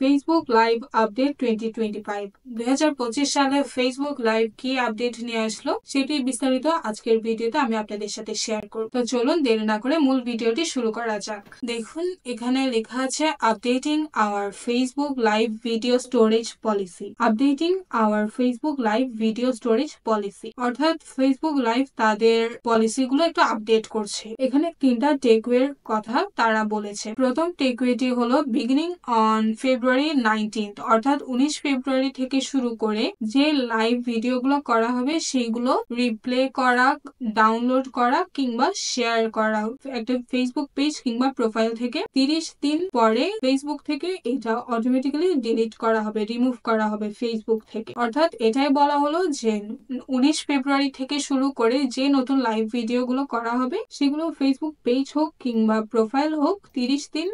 Facebook live update 2025 2025 সালে Facebook live কি update নিয়ে আসলো সেটি বিস্তারিত আজকের ভিডিওতে আমি আপনাদের সাথে শেয়ার করব। তো চলুন দেরি না করে মূল ভিডিওটি শুরু করা যাক। দেখুন এখানে লেখা আছে updating hour Facebook live video storage policy. Updating hour Facebook live video storage policy অর্থাৎ ফেসবুক লাইভ তাদের পলিসিগুলো একটু আপডেট করছে। এখানে তিনটা টেকওয়ের কথা তারা বলেছে। প্রথম টেকওয়েটি হলো বিগিনিং অন ফেব্রুয়ারি 19 অর্থাৎ 19 ফেব্রুয়ারি থেকে শুরু করে যে লাইভ ভিডিওগুলো করা হবে সেইগুলো রিপ্লে করা, ডাউনলোড করা কিংবা শেয়ার করা একটা ফেসবুক পেজ কিংবা প্রোফাইল থেকে 30 দিন পরে ফেসবুক থেকে এটা অটোমেটিক্যালি ডিলিট করা হবে, রিমুভ করা হবে ফেসবুক থেকে। অর্থাৎ এটাই বলা হলো যে 19 ফেব্রুয়ারি থেকে শুরু করে যে নতুন লাইভ ভিডিওগুলো করা হবে সেগুলো ফেসবুক পেজ হোক কিংবা প্রোফাইল হোক 30 দিন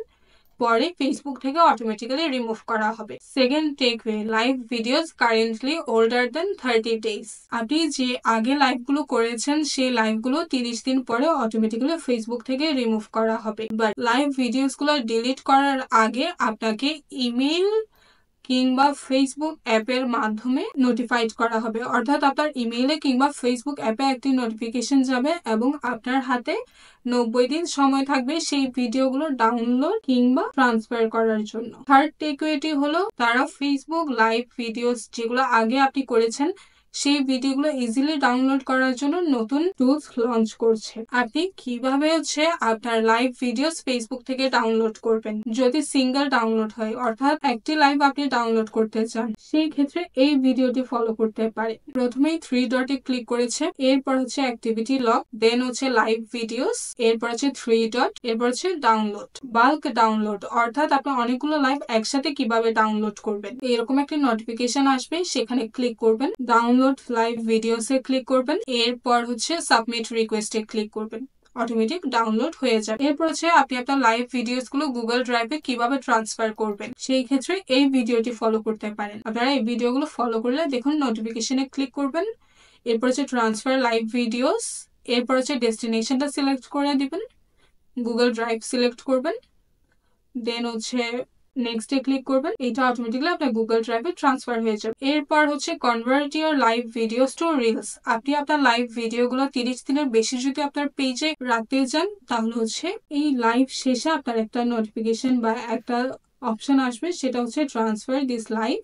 পরে ফেসবুক থেকে অটোমেটিক্যালি রিমুভ করা হবে। Second takeaway, live videos currently older than 30 days. আপনি যে আগে লাইভগুলো করেছেন সেই লাইভগুলো 30 দিন পরে অটোমেটিক্যালি ফেসবুক থেকে রিমুভ করা হবে। বাট লাইভ ভিডিওসগুলো ডিলিট করার আগে আপনাকে ইমেইল কিংবা ফেসবুক অ্যাপের মাধ্যমে নোটিফাইড করা হবে। অর্থাৎ আপনার ইমেইলে কিংবা ফেসবুক অ্যাপে একটি নোটিফিকেশন যাবে এবং আপনার হাতে 90 দিন সময় থাকবে সেই ভিডিওগুলো ডাউনলোড কিংবা ট্রান্সফার করার জন্য। থার্ড টেকওয়েটি হলো তারা ফেসবুক লাইভ ভিডিওস যেগুলো আগে আপনি করেছেন সেই ভিডিওগুলো ইজিলি ডাউনলোড করার জন্য নতুন টুলস লঞ্চ করছে। আপনি কিভাবে আপনার লাইভ ভিডিওস ফেসবুক থেকে ডাউনলোড করবেন যদি সিঙ্গেল ডাউনলোড হয়, অর্থাৎ একটি লাইভ আপনি ডাউনলোড করতে চান, সেই ক্ষেত্রে এই ভিডিওটি ফলো করতে পারে। প্রথমেই 3 ডটে ক্লিক করেছে, এরপর অ্যাক্টিভিটি লগ, দেন লাইভ ভিডিওস, এরপর 3 ডট, এরপর ডাউনলোড। বাল্ক ডাউনলোড অর্থাৎ আপনি অনেকগুলো লাইভ একসাথে কিভাবে ডাউনলোড করবেন এরকম একটি নোটিফিকেশন আসবে, সেখানে ক্লিক করবেন, ডাউনলোড লাইভ ভিডিওসে ক্লিক করবেন, এরপর সাবমিট রিকোয়েস্টে ক্লিক করবেন, অটোমেটিক ডাউনলোড হয়ে যাবে। এরপর আপনি আপনার লাইভ ভিডিওস গুলো গুগল ড্রাইভে কিভাবে ট্রান্সফার করবেন সেই ক্ষেত্রে এই ভিডিওটি ফলো করতে পারেন। আপনারা এই ভিডিওগুলো ফলো করলে দেখুন নোটিফিকেশনে ক্লিক করবেন, এরপর ট্রান্সফার লাইভ ভিডিওস, এরপর ডেস্টিনেশনটা সিলেক্ট করে দিবেন, গুগল ড্রাইভ সিলেক্ট করবেন, দেন নেক্সট এ ক্লিক করবেন, এটা অটোমেটিক্যালি আপনার গুগল ড্রাইভে ট্রান্সফার হয়ে যাবে। এরপর convert your live videos two reels. আপনি আপনার লাইভ ভিডিওগুলো 30 দিনের বেশি যদি আপনার পেজে রাখতে চান তাহলে এই লাইভ শেষে আপনার একটা নোটিফিকেশন বা একটা অপশন আসবে, সেটা transfer this live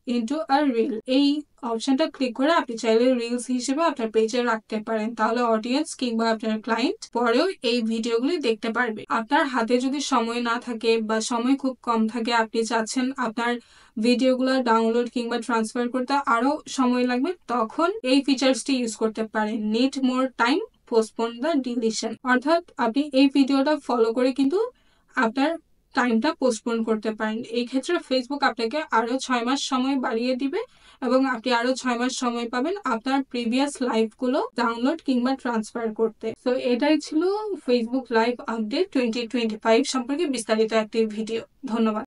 into a reel. এই অপশনটা ক্লিক করে আপনি চাইলে রিলস হিসেবে আপনার পেজে রাখতে পারেন, তাহলে অডিয়েন্স কিংবা আপনার ক্লায়েন্ট পরেও এই ভিডিওগুলি দেখতে পারবে। আপনার হাতে যদি সময় না থাকে বা সময় খুব কম থাকে, আপনি চাচ্ছেন আপনার ভিডিওগুলো ডাউনলোড কিংবা ট্রান্সফার করতে আরো সময় লাগবে, তখন এই ফিচার্সটি ইউজ করতে পারেন, need more time, postpone the deletion. অর্থাৎ আপনি এই ভিডিওটা ফলো করে কিন্তু আপনার টাইমটা পোস্টপোন করতে পারেন। এই ক্ষেত্রে ফেসবুক আপনাকে আরো 6 মাস সময় বাড়িয়ে দিবে এবং আপনি আরো 6 মাস সময় পাবেন আপনার প্রিভিয়াস লাইভ গুলো ডাউনলোড কিংবা ট্রান্সফার করতে। তো এটাই ছিল ফেসবুক লাইভ আপডেট 2025 সম্পর্কে বিস্তারিত একটি ভিডিও। ধন্যবাদ।